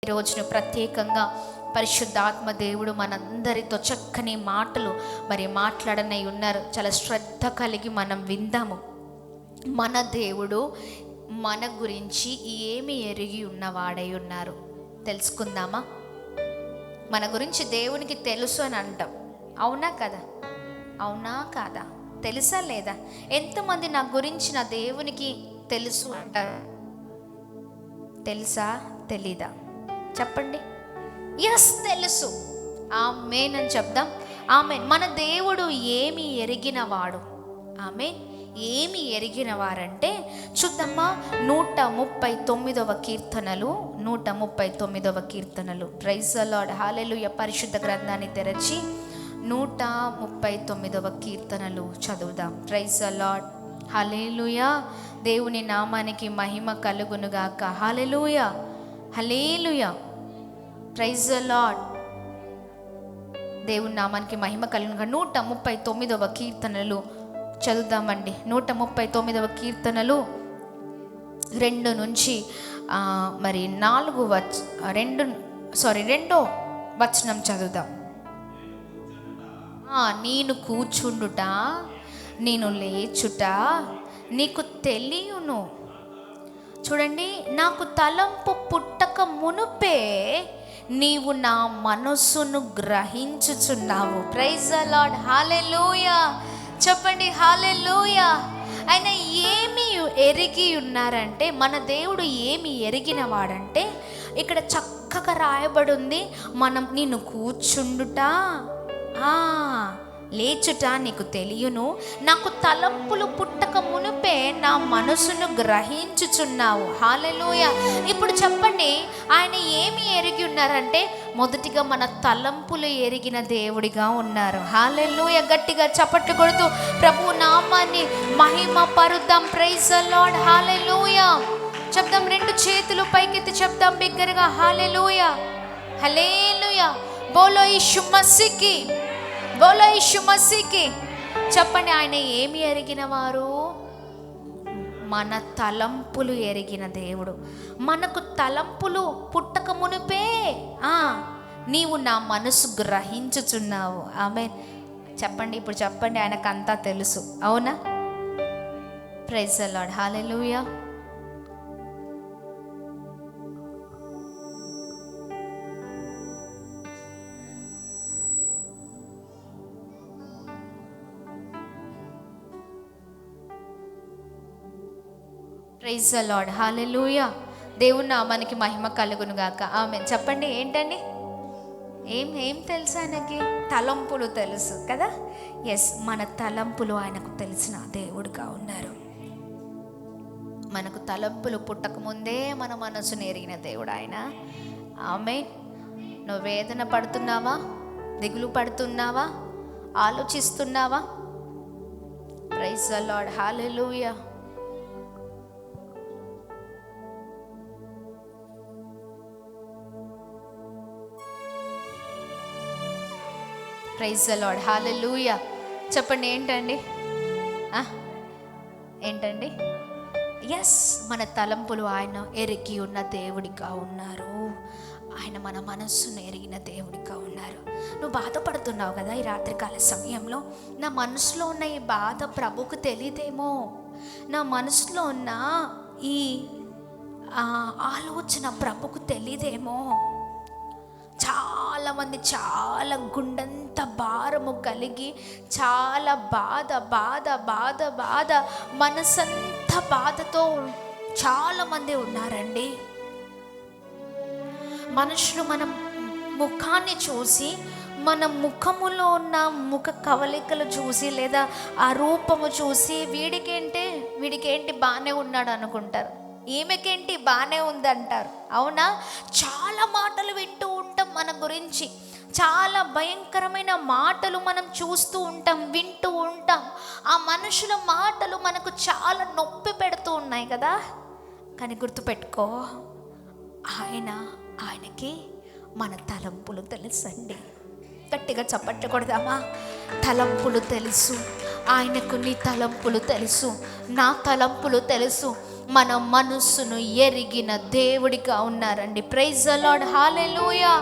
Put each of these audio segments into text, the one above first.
ఈ రోజును ప్రత్యేకంగా పరిశుద్ధాత్మ దేవుడు మనందరితో చక్కని మాటలు మరి మాట్లాడనై ఉన్నారు. చాలా శ్రద్ధ కలిగి మనం విందాము. మన దేవుడు మన గురించి ఏమి ఎరిగి ఉన్నవాడై ఉన్నారు తెలుసుకుందామా? మన గురించి దేవునికి తెలుసు అని అంటాం, అవునా కదా? అవునా కాదా? తెలుసా లేదా? ఎంతమంది నా గురించి నా దేవునికి తెలుసు అంటారు? తెలుసా తెలీదా? చెప్పండి. ఎస్, తెలుసు. ఆమేన్ అని చెప్దాం. ఆమేన్. మన దేవుడు ఏమి ఎరిగినవాడు? ఆమేన్. ఏమి ఎరిగిన వారంటే చూద్దామా, 139వ కీర్తనలు 139వ కీర్తనలు. Praise the Lord, hallelujah. పరిశుద్ధ గ్రంథాన్ని తెరచి 139వ కీర్తనలు చదువుదాం. Praise the Lord, hallelujah. దేవుని నామానికి మహిమ కలుగునుగాక. Hallelujah, hallelujah. Praise the Lord. దేవుని నామానికి మహిమ కలుగునుగాక. 139వ కీర్తనలు చదువుదామండి. 139వ కీర్తనలు 2 నుంచి మరి 2వ వచనం చదువుదాం. నేను కూర్చుండుట, నేను లేచుట నీకు తెలియను. చూడండి, నాకు తలంపు పుట్టక మునుపే నీవు నా మనస్సును గ్రహించుచున్నావు. Praise the Lord, hallelujah. చెప్పండి హల్లెలూయా. ఆయన ఏమి ఎరిగి ఉన్నారంటే, మన దేవుడు ఏమి ఎరిగిన వాడంటే ఇక్కడ చక్కగా రాయబడి ఉంది. మనం నిన్ను కూర్చుండుట, లేచుట నీకు తెలియను, నాకు తలంపులు పుట్టక మునుపే నా మనసును గ్రహించుచున్నావు. హల్లెలూయా. ఇప్పుడు చెప్పండి, ఆయన ఏమి ఎరిగి ఉన్నారంటే మొదటిగా మన తలంపులు ఎరిగిన దేవుడిగా ఉన్నారు. హల్లెలూయా. గట్టిగా చప్పట్లు కొడుతూ ప్రభు నామాన్ని మహిమ పరుద్దాం. ప్రైజ్ ద లార్డ్, హల్లెలూయా. చెప్దాం, 2 చేతులు పైకెత్తి చెప్దాం బిగ్గరగా, హల్లెలూయా, హల్లెలూయా. బోలో యేసు మసీకి, బోలో యేసు మసీకి. చెప్పండి, ఆయన ఏమి ఎరిగిన వారు? మన తలంపులు ఎరిగిన దేవుడు. మనకు తలంపులు పుట్టక మునిపే నీవు నా మనసు గ్రహించుచున్నావు. ఆమేన్. చెప్పండి, ఇప్పుడు చెప్పండి, ఆయనకు అంతా తెలుసు, అవునా? Praise the Lord, hallelujah. Praise the Lord, hallelujah. దేవుని నామానికి మహిమ కలుగును గాక. ఆమేన్. చెప్పండి, ఏంటండి? ఏం తెలుసు ఆయనకి? తలంపులు తెలుసు కదా. ఎస్, మన తలంపులు ఆయనకు తెలిసిన దేవుడుగా ఉన్నారు. మనకు తలంపులు పుట్టకముందే మన మనసును ఎరిగిన దేవుడు ఆయన. ఆమేన్. నువ్వు వేదన పడుతున్నావా? దిగులు పడుతున్నావా? ఆలోచిస్తున్నావా? Praise the Lord, hallelujah. Praise the Lord, hallelujah. చెప్పండి, ఏంటండి? ఏంటండి? ఎస్, మన తలంపులు ఆయన ఎరిగి ఉన్న దేవుడిగా ఉన్నారు. ఆయన మన మనస్సును ఎరిగిన దేవుడిగా ఉన్నారు. నువ్వు బాధపడుతున్నావు కదా ఈ రాత్రికాల సమయంలో. నా మనసులో ఉన్న ఈ బాధ ప్రభుకు తెలియదేమో, నా మనసులో ఉన్న ఈ ఆలోచన ప్రభుకు తెలియదేమో. చాలామంది చాలా గుండెంత భారము కలిగి చాలా బాధ మనసంత బాధతో చాలామంది ఉన్నారండి. మనుషులు మన ముఖాన్ని చూసి, మన ముఖములో ఉన్న ముఖ కవలికలు చూసి లేదా ఆ రూపము చూసి వీడికేంటి బాగానే ఉన్నాడు అనుకుంటారు, ఈమెకేంటి బాగానే ఉందంటారు, అవునా? చాలా మాటలు వింటూ ఉంటాం మన గురించి. చాలా భయంకరమైన మాటలు మనం చూస్తూ ఉంటాం, వింటూ ఉంటాం. ఆ మనుషుల మాటలు మనకు చాలా నొప్పి పెడుతూ ఉన్నాయి కదా. కానీ గుర్తుపెట్టుకో, ఆయనకి మన తలంపులు తెలుసండి. గట్టిగా చప్పట్లు కొడదామా? తలంపులు తెలుసు ఆయనకు. నీ తలంపులు తెలుసు, నా తలంపులు తెలుసు. మన మనస్సును ఎరిగిన దేవుడిగా ఉన్నారండి. Praise the Lord. Hallelujah,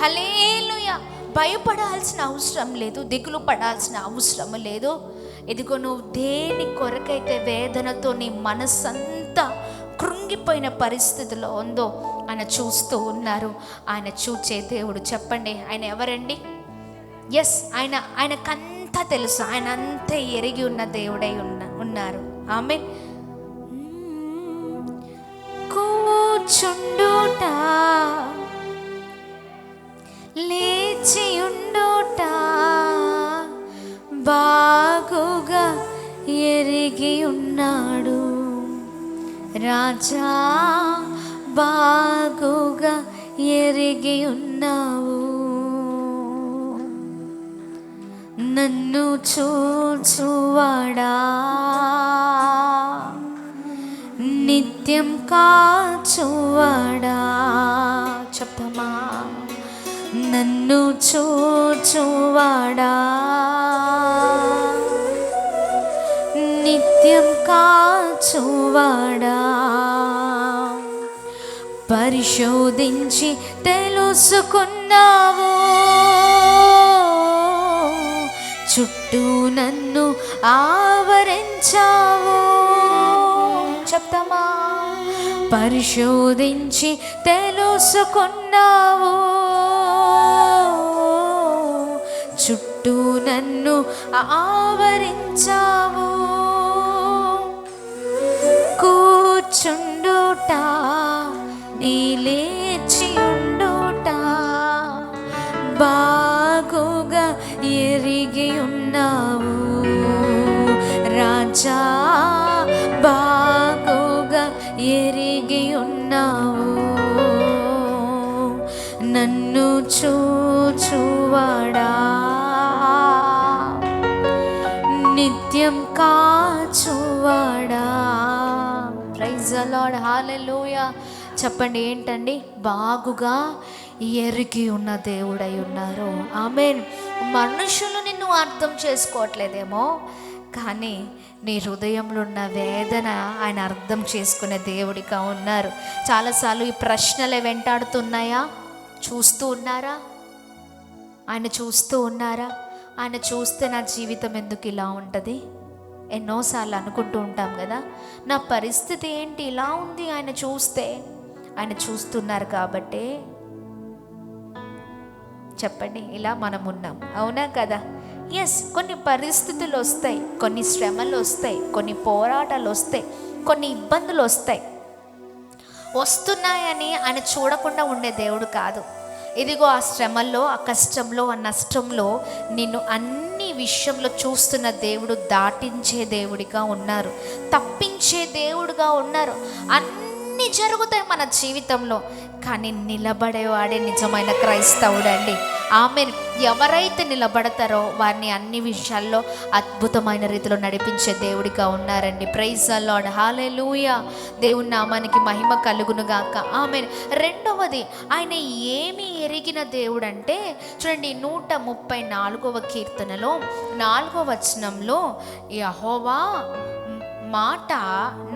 hallelujah. భయపడాల్సిన అవసరం లేదు, దిగులు పడాల్సిన అవసరం లేదు. ఇదిగో నువ్వు దేని కొరకైతే వేదనతో నీ మనస్సంతా కృంగిపోయిన పరిస్థితిలో ఉందో ఆయన చూస్తూ ఉన్నారు. ఆయన చూచే దేవుడు. చెప్పండి, ఆయన ఎవరండి? ఎస్, ఆయనకంతా తెలుసు. ఆయన అంతా ఎరిగి ఉన్న దేవుడై ఉన్నారు. ఆమె కూర్చుండుట, లేచి ఉండుట బాగుగా ఎరిగి ఉన్నాడు. రాజా, బాగుగా ఎరిగి ఉన్నావు. నన్ను చూచువాడా, నిత్యం కాచువాడా. చెప్పమా, నన్ను చూచువాడా, నిత్యం కాచువాడా. పరిశోధించి తెలుసుకున్నావు, చుట్టూ నన్ను ఆవరించావు. చెప్తామా, పరిశోధించి తెలుసుకున్నావు, చుట్టూ నన్ను ఆవరించావు. కూర్చుండుట, నీ లేచి ఉండుట బాగుగా ఎరిగి ఉన్నావు. రాజా, బాగుగా ఎరిగి ఉన్నావు. నన్ను చూచువాడా, నిత్యం కాచువాడా. Praise the Lord. హల్లెలూయా. చెప్పండి, ఏంటండి? బాగుగా ఎరిగి ఉన్న దేవుడై ఉన్నారు. ఆమేన్. మనుషులు నిన్ను అర్థం చేసుకోవట్లేదేమో, కానీ నీ హృదయంలో ఉన్న వేదన ఆయన అర్థం చేసుకునే దేవుడిగా ఉన్నారు. చాలాసార్లు ఈ ప్రశ్నలే వెంటాడుతున్నాయా? చూస్తూ ఉన్నారా? ఆయన చూస్తూ ఉన్నారా? ఆయన చూస్తే నా జీవితం ఎందుకు ఇలా ఉంటుంది? ఎన్నోసార్లు అనుకుంటూ ఉంటాం కదా, నా పరిస్థితి ఏంటి ఇలా ఉంది? ఆయన చూస్తే, ఆయన చూస్తున్నారు కాబట్టి చెప్పండి, ఇలా మనం ఉన్నాం. అవునా కదా? ఎస్, కొన్ని పరిస్థితులు వస్తాయి, కొన్ని శ్రమలు వస్తాయి, కొన్ని పోరాటాలు వస్తాయి, కొన్ని ఇబ్బందులు వస్తున్నాయని ఆయన చూడకుండా ఉండే దేవుడు కాదు. ఇదిగో ఆ శ్రమల్లో, ఆ కష్టంలో, ఆ నష్టంలో నిన్ను అన్ని విషయంలో చూస్తున్న దేవుడు, దాటించే దేవుడిగా ఉన్నారు, తప్పించే దేవుడుగా ఉన్నారు. అన్నీ జరుగుతాయి మన జీవితంలో, కానీ నిలబడేవాడే నిజమైన క్రైస్తవుడు అండి. ఆమెన్. ఎవరైతే నిలబడతారో వారిని అన్ని విషయాల్లో అద్భుతమైన రీతిలో నడిపించే దేవుడిగా ఉన్నారండి. Praise the Lord. హల్లెలూయా. దేవుని నామానికి మహిమ కలుగునుగాక. ఆమెన్. రెండవది, ఆయన ఏమి ఎరిగిన దేవుడు అంటే, చూడండి 134వ కీర్తనలో 4వ వచనంలో, యెహోవా మాట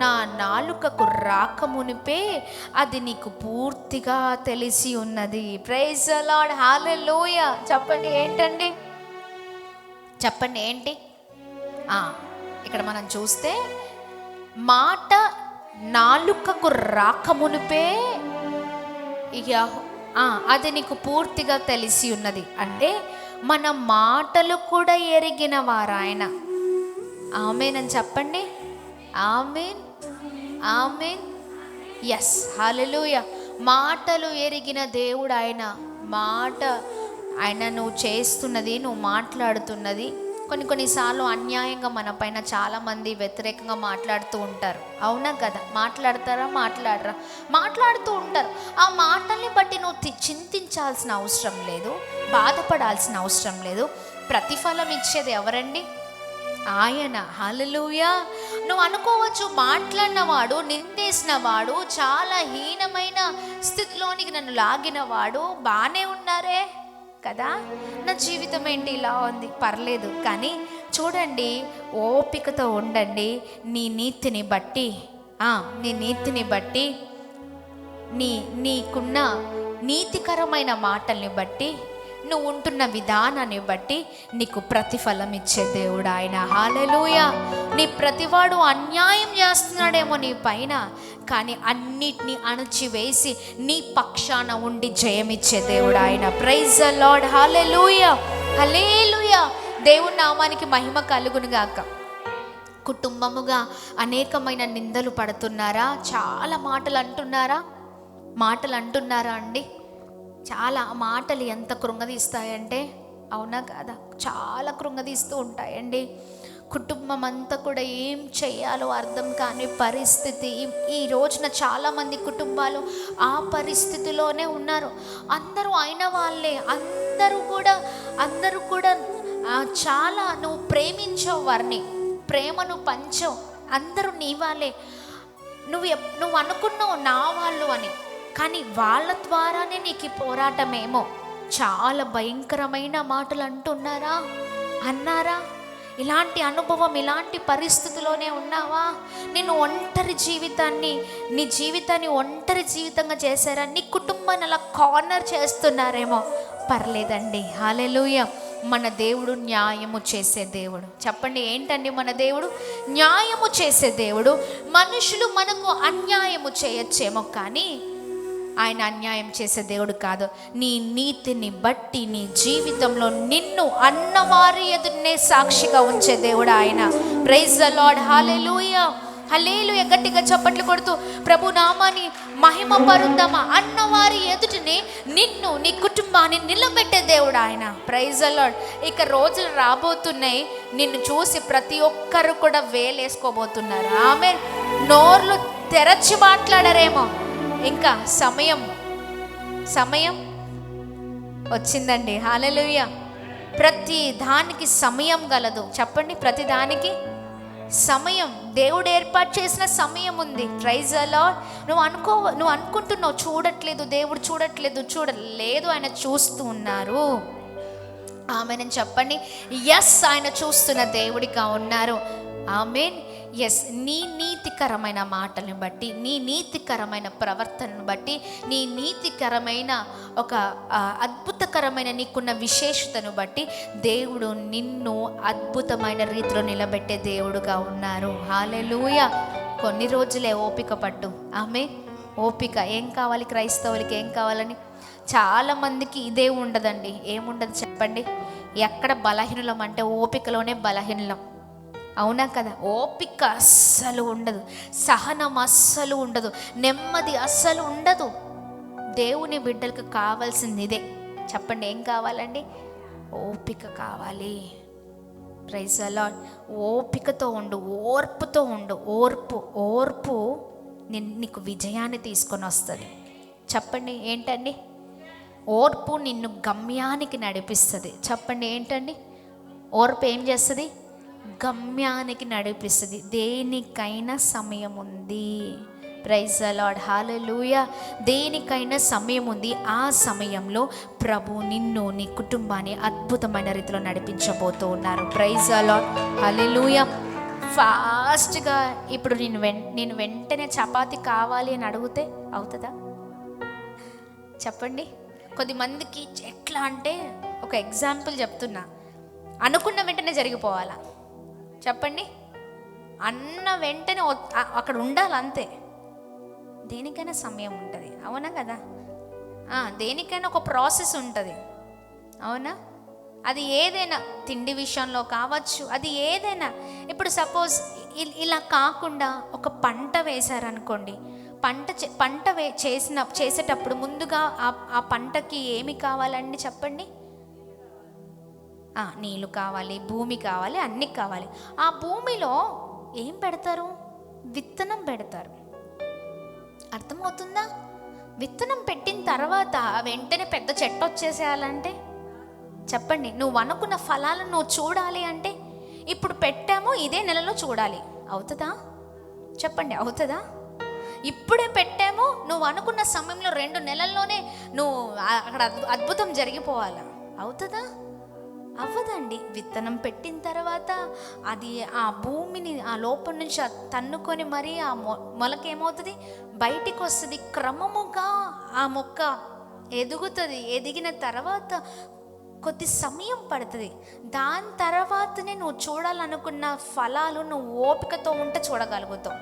నా నాలుకకు రాకమునిపే అది నీకు పూర్తిగా తెలిసి ఉన్నది. Praise the Lord. హల్లెలూయా. చెప్పండి, ఏంటండి? చెప్పండి, ఏంటి? ఇక్కడ మనం చూస్తే మాట నాలుకకు రాకమునిపే అది నీకు పూర్తిగా తెలిసి ఉన్నది అంటే, మన మాటలు కూడా ఎరిగిన వారు ఆయన. ఆమేన్ అని చెప్పండి. ఆమేన్, ఆమేన్. ఎస్, హల్లెలూయా. మాటలు ఎరిగిన దేవుడు ఆయన. ఆయన నువ్వు చేస్తున్నది, నువ్వు మాట్లాడుతున్నది, కొన్నిసార్లు అన్యాయంగా మన పైన చాలామంది వ్యతిరేకంగా మాట్లాడుతూ ఉంటారు. అవునా కదా? మాట్లాడతారా? మాట్లాడరా? మాట్లాడుతూ ఉంటారు. ఆ మాటల్ని బట్టి నువ్వు చింతించాల్సిన అవసరం లేదు, బాధపడాల్సిన అవసరం లేదు. ప్రతిఫలం ఇచ్చేది ఎవరండి? ఆయన. హల్లెలూయా. నువ్వు అనుకోవచ్చు, మాట్లాడినవాడు, నిందేసినవాడు, చాలా హీనమైన స్థితిలోనికి నన్ను లాగినవాడు బాగానే ఉన్నారే కదా, నా జీవితం ఏంటి ఇలా ఉంది? పర్లేదు, కానీ చూడండి, ఓపికతో ఉండండి. నీ నీతిని బట్టి నీ నీతిని బట్టి, నీకున్న నీతికరమైన మాటల్ని బట్టి, నువ్వు ఉంటున్న విధానాన్ని బట్టి నీకు ప్రతిఫలం ఇచ్చే దేవుడు ఆయన. హల్లెలూయా. నీ ప్రతివాడు అన్యాయం చేస్తున్నాడేమో నీ పైన, కానీ అన్నిటినీ అణచివేసి నీ పక్షాన ఉండి జయమిచ్చే దేవుడు ఆయన. Praise the Lord. Hallelujah, hallelujah. దేవుని నామానికి మహిమ కలుగును గాక. కుటుంబముగా అనేకమైన నిందలు పడుతున్నారా? చాలా మాటలు అంటున్నారా అండి? చాలా మాటలు ఎంత కృంగదీస్తాయంటే, అవునా కాదా? చాలా కృంగదీస్తూ ఉంటాయండి. కుటుంబం అంతా కూడా ఏం చెయ్యాలో అర్థం కాని పరిస్థితి. ఈ రోజున చాలామంది కుటుంబాలు ఆ పరిస్థితిలోనే ఉన్నారు. అందరూ అయిన వాళ్ళే, అందరూ కూడా చాలా నువ్వు ప్రేమించవు, వారిని ప్రేమను పంచవు, అందరూ నీ వాళ్ళే, నువ్వు అనుకున్నావు నా వాళ్ళు అని, కానీ వాళ్ళ ద్వారానే నీకు పోరాటమేమో. చాలా భయంకరమైన మాటలు అన్నారా? ఇలాంటి అనుభవం, ఇలాంటి పరిస్థితిలోనే ఉన్నావా? నీ జీవితాన్ని ఒంటరి జీవితంగా చేశారా? నీ కుటుంబాన్ని అలా కార్నర్ చేస్తున్నారేమో. పర్లేదండి. హల్లెలూయా. మన దేవుడు న్యాయము చేసే దేవుడు. చెప్పండి, ఏంటండి మన దేవుడు? న్యాయము చేసే దేవుడు. మనుషులు మనకు అన్యాయము చేయొచ్చేమో, కానీ ఆయన అన్యాయం చేసే దేవుడు కాదు. నీ నీతిని బట్టి నీ జీవితంలో నిన్ను అన్నవారి ఎదురునే సాక్షిగా ఉంచే దేవుడు ఆయన. Praise the Lord. Hallelujah, hallelujah. గట్టిగా చప్పట్లు కొడుతూ ప్రభు నామాన్ని మహిమ పరుద్దామా. అన్నవారి ఎదుటిని నిన్ను, నీ కుటుంబాన్ని నిలబెట్టే దేవుడు ఆయన. Praise the Lord. ఇక రోజులు రాబోతున్నాయి, నిన్ను చూసి ప్రతి ఒక్కరు కూడా వేలేసుకోబోతున్నారు. ఆమె నోర్లు తెరచి మాట్లాడరేమో. ఇంకా సమయం వచ్చిందండి. హల్లెలూయా. ప్రతి దానికి సమయం గలదు. చెప్పండి, ప్రతి దానికి సమయం, దేవుడు ఏర్పాటు చేసిన సమయం ఉంది. Praise the Lord. నువ్వు అనుకుంటున్నావు చూడట్లేదు, దేవుడు చూడలేదు, ఆయన చూస్తూ ఉన్నారు. ఆమేన్ చెప్పండి. ఎస్, ఆయన చూస్తున్న దేవుడిగా ఉన్నారు. ఆమేన్. ఎస్, నీ నీతికరమైన మాటలను బట్టి, నీ నీతికరమైన ప్రవర్తనను బట్టి, నీ నీతికరమైన ఒక అద్భుతకరమైన నీకున్న విశేషతను బట్టి దేవుడు నిన్ను అద్భుతమైన రీతిలో నిలబెట్టే దేవుడుగా ఉన్నారు. హల్లెలూయా. కొన్ని రోజులే ఓపిక పట్టు. ఆమేన్. ఓపిక. ఏం కావాలి క్రైస్తవులకి? ఏం కావాలని? చాలామందికి ఇదే ఉండదండి. ఏముండదు చెప్పండి? ఎక్కడ బలహీనులం అంటే ఓపికలోనే బలహీనులం. అవునా కదా? ఓపిక అస్సలు ఉండదు, సహనం అస్సలు ఉండదు, నెమ్మది అస్సలు ఉండదు. దేవుని బిడ్డలకు కావాల్సింది ఇదే. చెప్పండి, ఏం కావాలండి? ఓపిక కావాలి. Praise the Lord. ఓపికతో ఉండు, ఓర్పుతో ఉండు. ఓర్పు నీకు విజయాన్ని తీసుకొని వస్తుంది. చెప్పండి, ఏంటండి? ఓర్పు నిన్ను గమ్యానికి నడిపిస్తుంది. చెప్పండి, ఏంటండి? ఓర్పు ఏం చేస్తుంది? గమ్యానికి నడిపిస్తుంది. దేనికైనా సమయం ఉంది. Praise the Lord. హల్లెలూయా. దేనికైనా సమయం ఉంది. ఆ సమయంలో ప్రభు నిన్ను, నీ కుటుంబాన్ని అద్భుతమైన రీతిలో నడిపించబోతూ ఉన్నారు. Praise the Lord. హల్లెలూయా. ఫాస్ట్గా ఇప్పుడు నేను వెంటనే చపాతీ కావాలి అని అడిగితే అవుతుందా? చెప్పండి. కొద్దిమందికి ఎట్లా అంటే, ఒక ఎగ్జాంపుల్ చెప్తున్నా, అనుకున్న వెంటనే జరిగిపోవాలా? చెప్పండి. అన్న వెంటనే అక్కడ ఉండాలి, అంతే. దేనికైనా సమయం ఉంటుంది. అవునా కదా? దేనికైనా ఒక ప్రాసెస్ ఉంటుంది. అవునా? అది ఏదైనా, తిండి విషయంలో కావచ్చు, అది ఏదైనా. ఇప్పుడు సపోజ్ ఇలా కాకుండా ఒక పంట వేశారనుకోండి. పంట చేసేటప్పుడు ముందుగా ఆ పంటకి ఏమి కావాలండి? చెప్పండి. నీళ్ళు కావాలి, భూమి కావాలి, అన్నీ కావాలి. ఆ భూమిలో ఏం పెడతారు? విత్తనం పెడతారు. అర్థమవుతుందా? విత్తనం పెట్టిన తర్వాత వెంటనే పెద్ద చెట్టు వచ్చేసేయాలంటే, చెప్పండి, నువ్వు అనుకున్న ఫలాలను నువ్వు చూడాలి అంటే, ఇప్పుడు పెట్టాము, ఇదే నెలలో చూడాలి. అవుతుందా? చెప్పండి, అవుతుందా? ఇప్పుడే పెట్టాము, నువ్వు అనుకున్న సమయంలో 2 నెలల్లోనే నువ్వు అక్కడ అద్భుతం జరిగిపోవాలా? అవుతుందా? అవ్వదండి. విత్తనం పెట్టిన తర్వాత అది ఆ భూమిని ఆ లోపల నుంచి తన్నుకొని మరి ఆ మొలక ఏమవుతుంది, బయటికి వస్తుంది. క్రమముగా ఆ మొక్క ఎదుగుతుంది. ఎదిగిన తర్వాత కొద్ది సమయం పడుతుంది. దాని తర్వాతనే నువ్వు చూడాలనుకున్న ఫలాలు నువ్వు ఓపికతో ఉంటే చూడగలుగుతావు.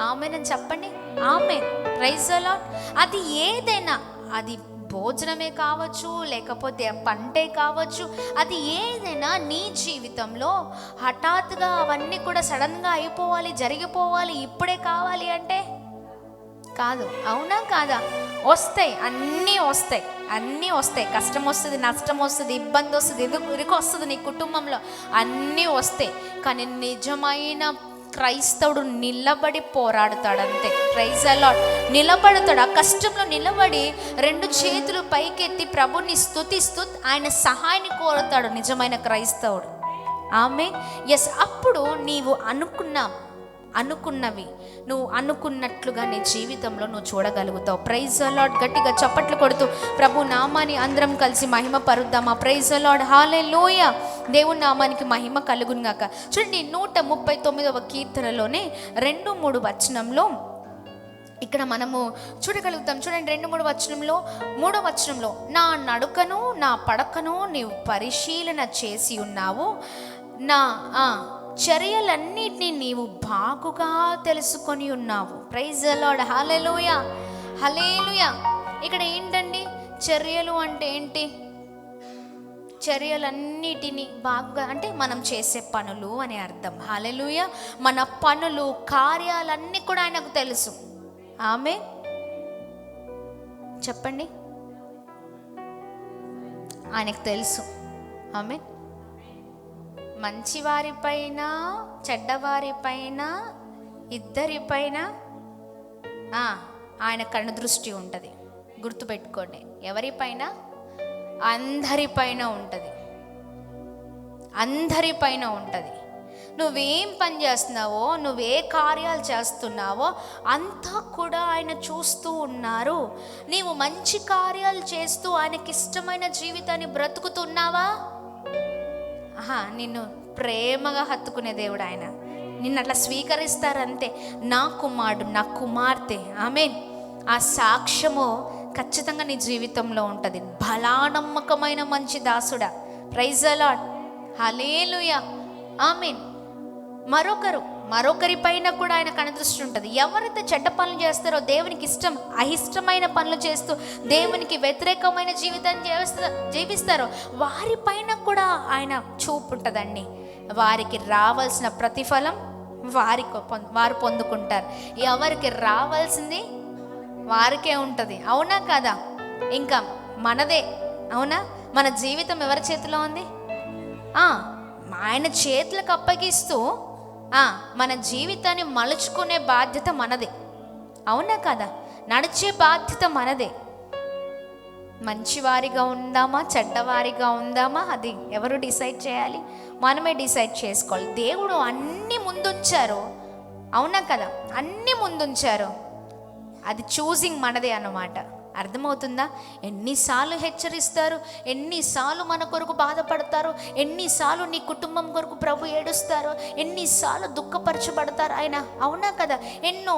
ఆమేన్ చెప్పండి. ఆమేన్. Praise the Lord. అది ఏదైనా, అది భోజనమే కావచ్చు, లేకపోతే పంటే కావచ్చు, అది ఏదైనా నీ జీవితంలో హఠాత్తుగా అవన్నీ కూడా సడన్గా అయిపోవాలి, జరిగిపోవాలి, ఇప్పుడే కావాలి అంటే కాదు. అవునా కాదా? వస్తాయి, అన్నీ వస్తాయి, అన్నీ వస్తాయి. కష్టం వస్తుంది, నష్టం వస్తుంది, ఇబ్బంది వస్తుంది, ఇరుకు వస్తుంది, నీ కుటుంబంలో అన్నీ వస్తాయి. కానీ నిజమైన క్రైస్తవుడు నిలబడి పోరాడుతాడు అంతే. Praise the Lord. నిలబడతాడు. ఆ కష్టంలో నిలబడి 2 చేతులు పైకెత్తి ప్రభుని స్తుతిస్తూ ఆయన సహాయాన్ని కోరుతాడు నిజమైన క్రైస్తవుడు. ఆమేన్. ఎస్. అప్పుడు నీవు అనుకున్నవి నువ్వు అనుకున్నట్లుగా నీ జీవితంలో నువ్వు చూడగలుగుతావు. Praise the lord. గట్టిగా చప్పట్లు కొడుతూ ప్రభు నామాన్ని అందరం కలిసి మహిమ పరుద్దామా? Praise the Lord. హల్లెలూయా. దేవుని నామానికి మహిమ కలుగును గాక. చూడండి 139వ కీర్తనలోనే 2-3 వచనంలో ఇక్కడ మనము చూడగలుగుతాం. చూడండి 2-3 వచనంలో, 3వ వచనంలో, నా నడుకను నా పడకను నీవు పరిశీలన చేసి ఉన్నావు, నా చర్యలన్నిటినీ నీవు బాగుగా తెలుసుకొని ఉన్నావు. Praise the Lord. Hallelujah. Hallelujah. ఇక్కడ ఏంటండి చర్యలు అంటే ఏంటి? చర్యలన్నిటినీ బాగుగా అంటే మనం చేసే పనులు అని అర్థం. హల్లెలూయా. మన పనులు, కార్యాలన్నీ కూడా ఆయనకు తెలుసు. ఆమేన్ చెప్పండి. ఆయనకు తెలుసు. ఆమేన్. మంచివారిపైన చెడ్డవారిపైన ఇద్దరిపైన ఆయన కన్ను దృష్టి ఉంటుంది. గుర్తుపెట్టుకోండి. ఎవరిపైన? అందరిపైన ఉంటుంది. అందరిపైన ఉంటుంది. నువ్వేం పని చేస్తున్నావో, నువ్వే కార్యాలు చేస్తున్నావో అంతా కూడా ఆయన చూస్తూ ఉన్నారు. నీవు మంచి కార్యాలు చేస్తూ ఆయనకి ఇష్టమైన జీవితాన్ని బ్రతుకుతున్నావా? నిన్ను ప్రేమగా హత్తుకునే దేవుడు ఆయన. నిన్ను అట్లా స్వీకరిస్తారంతే. నా కుమారుడు, నా కుమార్తె. ఆమేన్. ఆ సాక్ష్యము ఖచ్చితంగా నీ జీవితంలో ఉంటుంది. బలానమ్మకమైన మంచి దాసుడా. Praise the Lord. Hallelujah. Amen. మరొకరి పైన కూడా ఆయన కనుదృష్టి ఉంటుంది. ఎవరైతే చెడ్డ పనులు చేస్తారో, దేవునికి అయిష్టమైన పనులు చేస్తూ దేవునికి వ్యతిరేకమైన జీవితాన్ని జీవిస్తారో వారిపైన కూడా ఆయన చూపు ఉంటుందండి. వారికి రావాల్సిన ప్రతిఫలం వారు పొందుకుంటారు. ఎవరికి రావాల్సింది వారికే ఉంటుంది. అవునా కదా? ఇంకా మనదే. అవునా? మన జీవితం ఎవరి చేతిలో ఉంది? ఆయన చేతులకు అప్పగిస్తూ మన జీవితాన్ని మలుచుకునే బాధ్యత మనదే. అవునా కదా? నడిచే బాధ్యత మనదే. మంచివారిగా ఉందామా, చెడ్డవారిగా ఉందామా, అది ఎవరు డిసైడ్ చేయాలి? మనమే డిసైడ్ చేసుకోవాలి. దేవుడు అన్నీ ముందుంచారు. అవునా కదా? అన్నీ ముందుంచారు. అది చూసింగ్ మనదే అన్నమాట. అర్థమవుతుందా? ఎన్నిసార్లు హెచ్చరిస్తారు, ఎన్నిసార్లు మన కొరకు బాధపడతారు, ఎన్నిసార్లు నీ కుటుంబం కొరకు ప్రభు ఏడుస్తారు, ఎన్నిసార్లు దుఃఖపరచబడతారు ఆయన. అవునా కదా? ఎన్నో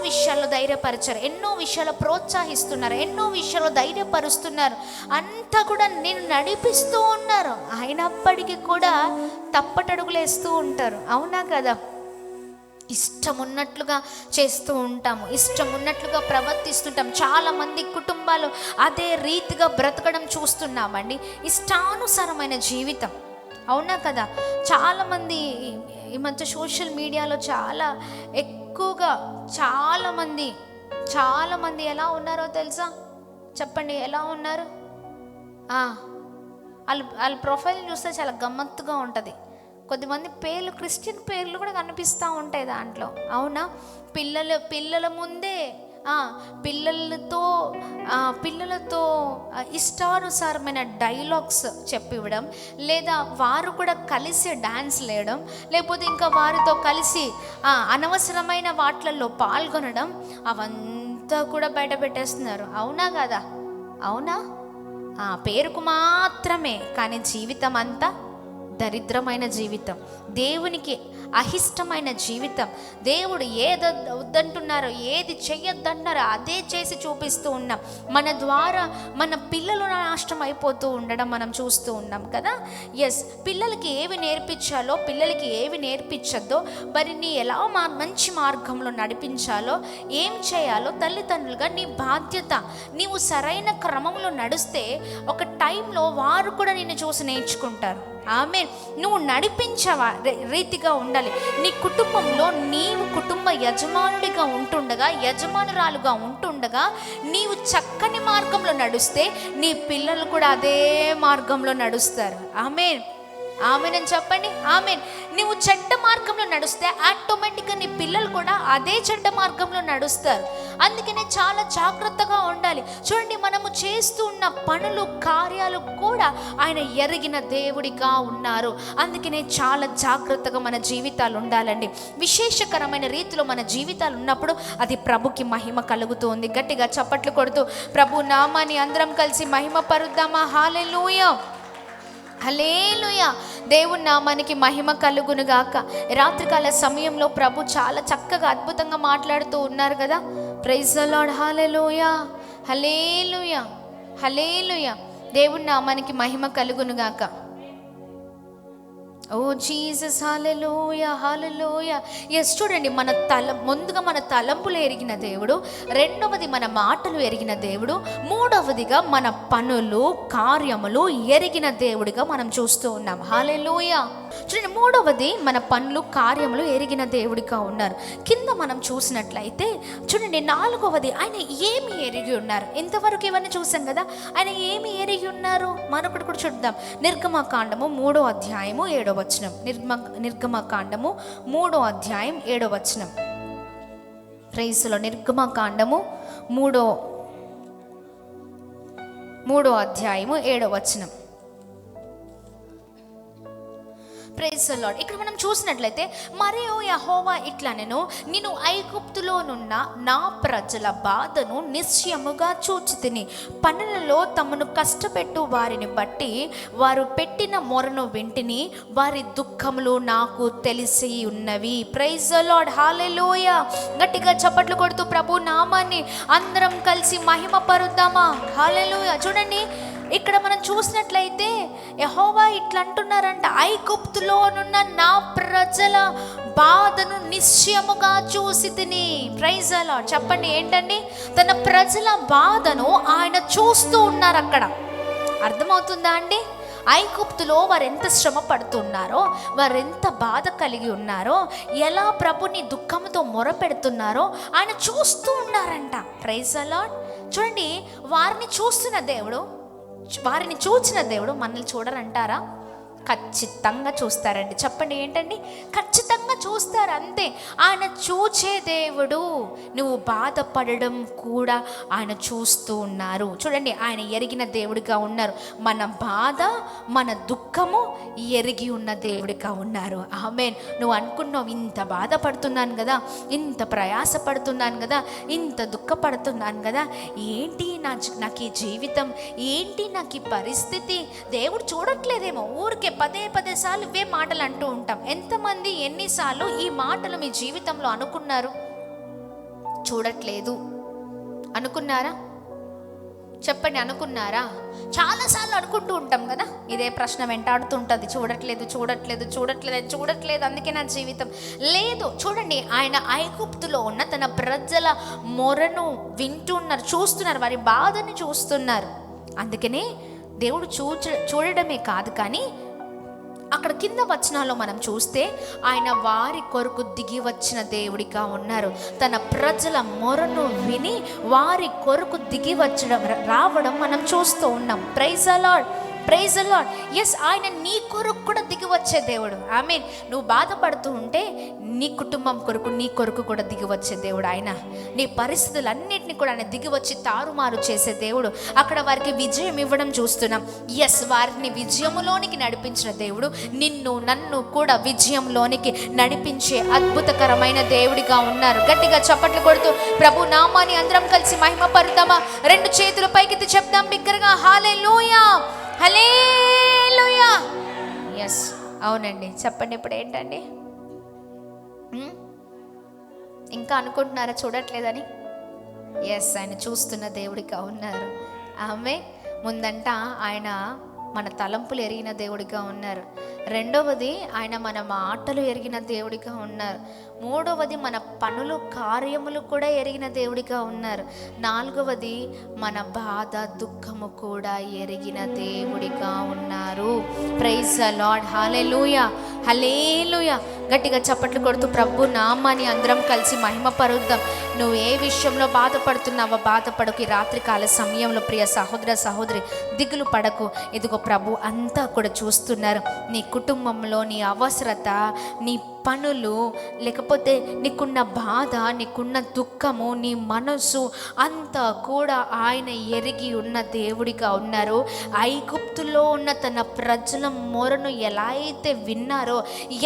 విషయాల్లో ధైర్యపరిచారు, ఎన్నో విషయాలు ప్రోత్సహిస్తున్నారు, ఎన్నో విషయాల్లో ధైర్యపరుస్తున్నారు. అంతా కూడా నేను నడిపిస్తూ ఉన్నారు. అయినప్పటికీ కూడా తప్పటడుగులు వేస్తూ ఉంటారు. అవునా కదా? ఇష్టం ఉన్నట్లుగా చేస్తూ ఉంటాము, ఇష్టం ఉన్నట్లుగా ప్రవర్తిస్తుంటాం. చాలామంది కుటుంబాలు అదే రీతిగా బ్రతకడం చూస్తున్నామండి. ఇష్టానుసారమైన జీవితం. అవునా కదా? చాలామంది ఈ మధ్య సోషల్ మీడియాలో చాలా ఎక్కువగా చాలామంది ఎలా ఉన్నారో తెలుసా? చెప్పండి, ఎలా ఉన్నారు? వాళ్ళ ప్రొఫైల్ చూస్తే చాలా గమ్మత్తుగా ఉంటుంది. కొద్దిమంది పేర్లు, క్రిస్టియన్ పేర్లు కూడా కనిపిస్తూ ఉంటాయి దాంట్లో. అవునా? పిల్లల ముందే పిల్లలతో ఇష్టానుసారమైన డైలాగ్స్ చెప్పివ్వడం, లేదా వారు కూడా కలిసి డాన్స్ వేయడం, లేకపోతే ఇంకా వారితో కలిసి అనవసరమైన వాటిల్లో పాల్గొనడం, అవంతా కూడా బయట పెట్టేస్తున్నారు. అవునా కదా? అవునా? పేరుకు మాత్రమే, కానీ జీవితం అంతా దరిద్రమైన జీవితం, దేవునికి అహిష్టమైన జీవితం. దేవుడు ఏది వద్దంటున్నారో, ఏది చెయ్యొద్దంటున్నారో అదే చేసి చూపిస్తూ ఉన్నాం. మన ద్వారా మన పిల్లలు నాశనం అయిపోతూ ఉండడం మనం చూస్తూ ఉన్నాం కదా. ఎస్, పిల్లలకి ఏవి నేర్పించాలో, పిల్లలకి ఏవి నేర్పించద్దో, వారిని ఎలా మంచి మార్గంలో నడిపించాలో, ఏం చేయాలో తల్లిదండ్రులుగా నీ బాధ్యత. నీవు సరైన క్రమంలో నడిస్తే ఒక టైంలో వారు కూడా నిన్ను చూసి నేర్చుకుంటారు. ఆమేన్. నువ్వు నడిపించవా రీతిగా ఉండాలి. నీ కుటుంబంలో నీవు కుటుంబ యజమానుడిగా ఉంటుండగా, యజమానురాలుగా ఉంటుండగా నీవు చక్కని మార్గంలో నడుస్తే నీ పిల్లలు కూడా అదే మార్గంలో నడుస్తారు. ఆమేన్, ఆమేన్ అని చెప్పండి. ఆమేన్. నువ్వు చెడ్డ మార్గంలో నడుస్తే ఆటోమేటిక్గా నీ పిల్లలు కూడా అదే చెడ్డ మార్గంలో నడుస్తారు. అందుకనే చాలా జాగ్రత్తగా ఉండాలి. చూడండి, మనము చేస్తూ ఉన్న పనులు, కార్యాలు కూడా ఆయన ఎరిగిన దేవుడిగా ఉన్నారు. అందుకనే చాలా జాగ్రత్తగా మన జీవితాలు ఉండాలండి. విశేషకరమైన రీతిలో మన జీవితాలు ఉన్నప్పుడు అది ప్రభుకి మహిమ కలుగుతుంది. గట్టిగా చప్పట్లు కొడుతూ ప్రభు నామాన్ని అందరం కలిసి మహిమ పరుద్దామా. హల్లెలూయా, హల్లెలూయా. దేవుని నామానికి మహిమ కలుగునుగాక. రాత్రికాల సమయంలో ప్రభు చాలా చక్కగా అద్భుతంగా మాట్లాడుతూ ఉన్నారు కదా. Praise the Lord. Hallelujah, hallelujah, hallelujah. దేవుని నామానికి మహిమ కలుగునుగాక. ఓ జీసస్, హల్లెలూయా, హల్లెలూయా. ఎస్, చూడండి, ముందుగా మన తలంపులు ఎరిగిన దేవుడు, రెండవది మన మాటలు ఎరిగిన దేవుడు, మూడవదిగా మన పనులు, కార్యములు ఎరిగిన దేవుడిగా మనం చూస్తూ ఉన్నాం. హల్లెలూయా. చూడండి, మూడవది మన పనులు, కార్యములు ఎరిగిన దేవుడిగా ఉన్నారు. కింద మనం చూసినట్లయితే చూడండి, నాలుగవది ఆయన ఏమి ఎరిగి ఉన్నారు. ఇంతవరకు ఇవన్నీ చూసాం కదా, ఆయన ఏమి ఎరిగి ఉన్నారు. మరొకటి కూడా చూద్దాం. నిర్గమకాండము 3వ అధ్యాయము 7వ వచనం. నిర్గమకాండము 3వ అధ్యాయం 7వ వచనం. ప్రైజ్లో నిర్గమకాండము 3వ అధ్యాయము 7వ వచనం. Praise the Lord. ఇక్కడ మనం చూసినట్లయితే, మరియు యెహోవా ఇట్లనెను, నేను ఐగుప్తులోనున్న నా ప్రజల బాధను నిశ్చయముగా చూచితిని. పనులలో తమను కష్టపెట్టు వారిని బట్టి వారు పెట్టిన మొరను వింటిని, వారి దుఃఖములు నాకు తెలిసి ఉన్నవి. Praise the Lord. హల్లెలూయా. గట్టిగా చప్పట్లు కొడుతూ ప్రభు నామాన్ని అందరం కలిసి మహిమ పరుద్దామా. హల్లెలూయా. చూడండి, ఇక్కడ మనం చూసినట్లయితే యెహోవా ఇట్లా అంటున్నారంట, ఐగుప్తులోనున్న నా ప్రజల బాధను నిశ్చయముగా చూసితిని. Praise the lord. చెప్పండి, ఏంటండి? తన ప్రజల బాధను ఆయన చూస్తూ ఉన్నారు. అక్కడ అర్థమవుతుందా అండి? ఐగుప్తులో వారు ఎంత శ్రమ పడుతున్నారో, వారు ఎంత బాధ కలిగి ఉన్నారో, ఎలా ప్రభుని దుఃఖంతో మొర పెడుతున్నారో ఆయన చూస్తూ ఉన్నారంట. Praise the Lord. చూడండి, వారిని చూస్తున్న దేవుడు, వారిని చూచిన దేవుడు మనల్ని చూడరంటారా? ఖచ్చితంగా చూస్తారండి. చెప్పండి, ఏంటండి? ఖచ్చితంగా చూస్తారు, అంతే. ఆయన చూచే దేవుడు. నువ్వు బాధపడడం కూడా ఆయన చూస్తూ ఉన్నారు. చూడండి, ఆయన ఎరిగిన దేవుడిగా ఉన్నారు. మన బాధ, మన దుఃఖము ఎరిగి ఉన్న దేవుడిగా ఉన్నారు. ఆమేన్. నువ్వు అనుకున్నావు, ఇంత బాధపడుతున్నాను కదా, ఇంత ప్రయాసపడుతున్నాను కదా, ఇంత దుఃఖపడుతున్నాను కదా, ఏంటి నాకు ఈ జీవితం, ఏంటి నాకు ఈ పరిస్థితి, దేవుడు చూడట్లేదేమో, ఊరికే పదే సార్లు ఇవే మాటలు అంటూ ఉంటాం. ఎంతమంది ఎన్నిసార్లు ఈ మాటలు మీ జీవితంలో అనుకున్నారు? చూడట్లేదు అనుకున్నారా? చెప్పండి, అనుకున్నారా? చాలాసార్లు అనుకుంటూ ఉంటాం కదా, ఇదే ప్రశ్న వెంటాడుతుంటుంది. చూడట్లేదు, అందుకే నా జీవితం లేదు. చూడండి, ఆయన ఐగుప్తులో ఉన్న తన ప్రజల మొరను వింటున్నారు, చూస్తున్నారు, వారి బాధని చూస్తున్నారు. అందుకనే దేవుడు చూడడమే కాదు, కానీ అక్కడ కింద వచనాల్లో మనం చూస్తే ఆయన వారి కొరకు దిగి వచ్చిన దేవుడిగా ఉన్నారు. తన ప్రజల మొరను విని వారి కొరకు దిగి రావడం మనం చూస్తూ ఉన్నాం. Praise the Lord. Praise the Lord. Yes, ఆయన నీ కొరకు కూడా దిగి వచ్చే దేవుడు. ఐ మీన్, నువ్వు బాధపడుతూ ఉంటే నీ కుటుంబం కొరకు, నీ కొరకు కూడా దిగి వచ్చే దేవుడు ఆయన. నీ పరిస్థితులన్నింటినీ కూడా ఆయన దిగి వచ్చి తారుమారు చేసే దేవుడు. అక్కడ వారికి విజయం ఇవ్వడం చూస్తున్నాం. ఎస్, వారిని విజయములోనికి నడిపించిన దేవుడు నిన్ను నన్ను కూడా విజయంలోనికి నడిపించే అద్భుతకరమైన దేవుడిగా ఉన్నారు. గట్టిగా చప్పట్లు కొడుతూ ప్రభు నామాన్ని అందరం కలిసి మహిమ పరుద్దామా? రెండు చేతులు పైకెత్తి చెప్దాం బిగ్గరగా, హల్లెలూయా, హల్లెలూయా. ఎస్, అవునండి. చెప్పండి, ఇప్పుడు ఏంటండి? ఇంకా అనుకుంటున్నారా చూడట్లేదని? ఎస్, ఆయన చూస్తున్న దేవుడిగా ఉన్నారు. ఆమె ముందంట ఆయన మన తలంపులు ఎరిగిన దేవుడిగా ఉన్నారు. రెండవది, ఆయన మన మాటలు ఎరిగిన దేవుడిగా ఉన్నారు. మూడవది, మన పనులు కార్యములు కూడా ఎరిగిన దేవుడిగా ఉన్నారు. నాలుగవది, మన బాధ దుఃఖము కూడా ఎరిగిన దేవుడిగా ఉన్నారు. Praise the Lord, hallelujah, hallelujah. గట్టిగా చప్పట్లు కొడుతూ ప్రభు నామాన్ని అందరం కలిసి మహిమ పరుద్దాం. నువ్వు ఏ విషయంలో బాధపడుతున్నావో బాధపడకు. ఈ రాత్రికాల సమయంలో ప్రియ సహోదర సహోదరి, దిగులు పడకు. ఇదిగో ప్రభు అంతా కూడా చూస్తున్నారు. నీ కుటుంబంలో నీ అవసరత, నీ పనులు, లేకపోతే నీకున్న బాధ, నీకున్న దుఃఖము, నీ మనసు అంతా కూడా ఆయన ఎరిగి ఉన్న దేవుడిగా ఉన్నారు. ఐగుప్తులో ఉన్న తన ప్రజల మొరను ఎలా అయితే విన్నారో,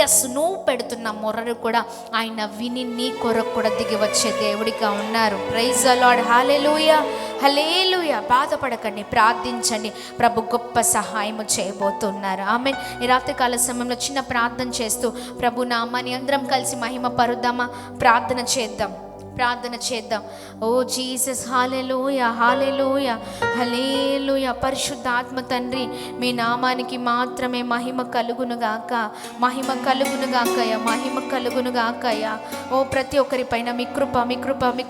ఎస్, నువ్వు పెడుతున్న మొరను కూడా ఆయన విని నీ కొరకు కూడా దిగి వచ్చే దేవుడిగా ఉన్నారు. ప్రైజ్ ద లార్డ్, హల్లెలూయా, హల్లెలూయా. బాధపడకండి, ప్రార్థించండి. ప్రభు గొప్ప సహాయము చేయబోతున్నారు. ఆమెన్. ఈ రాత్రికాల సమయంలో చిన్న ప్రార్థన చేస్తూ ప్రభు నామాన్ని అందరం కలిసి మహిమ పరుద్దామా? ప్రార్థన చేద్దాం. ఓ జీసస్, హల్లెలూయా, హల్లెలూయా, హల్లెలూయా. పరిశుద్ధాత్మ తండ్రి, మీ నామానికి మాత్రమే మహిమ కలుగునుగాక, మహిమ కలుగునుగాకయ్యా, మహిమ కలుగునుగాకయ్యా. ఓ ప్రతి ఒక్కరిపైన మీ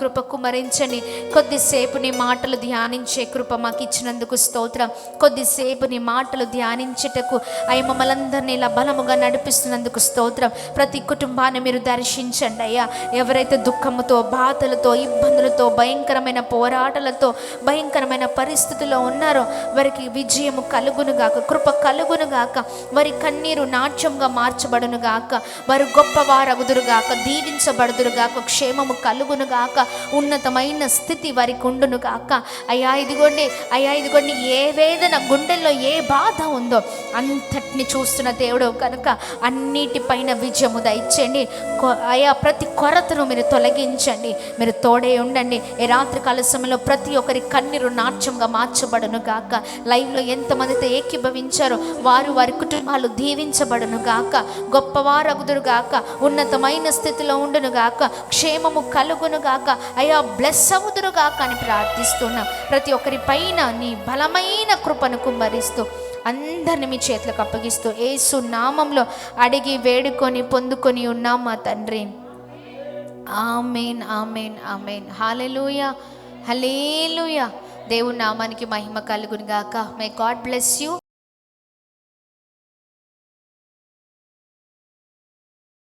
కృప కుమరించండి. కొద్దిసేపు నీ మాటలు ధ్యానించే కృప మాకు ఇచ్చినందుకు స్తోత్రం. కొద్దిసేపు నీ మాటలు ధ్యానించుటకు అయ్యా మమ్మల్ని అందరినీ ఇలా బలముగా నడిపిస్తున్నందుకు స్తోత్రం. ప్రతి కుటుంబాన్ని మీరు దర్శించండి అయ్యా. ఎవరైతే దుఃఖముతో, బాధలతో, ఇబ్బందులతో, భయంకరమైన పోరాటాలతో, భయంకరమైన పరిస్థితుల్లో ఉన్నారో వారికి విజయము కలుగునుగాక, కృప కలుగునుగాక. వారి కన్నీరు నాట్యంగా మార్చబడునుగాక. వారు గొప్పవారగుదురుగాక, దీవించబడుదురుగాక, క్షేమము కలుగునుగాక, ఉన్నతమైన స్థితి వారికి ఉండునుగాక. అయ్యా ఇదిగోండి, ఏ వేదన, గుండెల్లో ఏ బాధ ఉందో అంతటిని చూస్తున్న దేవుడు కనుక అన్నిటిపైన విజయము దయచేయండి. అయ్యా ప్రతి కొరతను మీరు తొలగించండి, మీరు తోడే ఉండండి. ఈ రాత్రికాల సమయంలో ప్రతి ఒక్కరి కన్నీరు నాట్యంగా మార్చబడును గాక. లైవ్లో ఎంతమందితో ఏకీభవించారో వారి కుటుంబాలు దీవించబడును గాక, గొప్పవారగుదురు గాక, ఉన్నతమైన స్థితిలో ఉండును గాక, క్షేమము కలుగును గాక, అయ్యా బ్లెస్ అవుదురు గాక అని ప్రార్థిస్తున్నాం. ప్రతి ఒక్కరి పైన నీ బలమైన కృపను కుమ్మరిస్తూ అందరిని మీ చేతులకు అప్పగిస్తూ యేసు నామంలో అడిగి వేడుకొని పొందుకొని ఉన్నాం మా తండ్రి. ఆమేన్, ఆమేన్, ఆమేన్. హల్లెలూయా, హల్లెలూయా. దేవుని నామానికి మహిమ కలుగును గాక. May God bless you.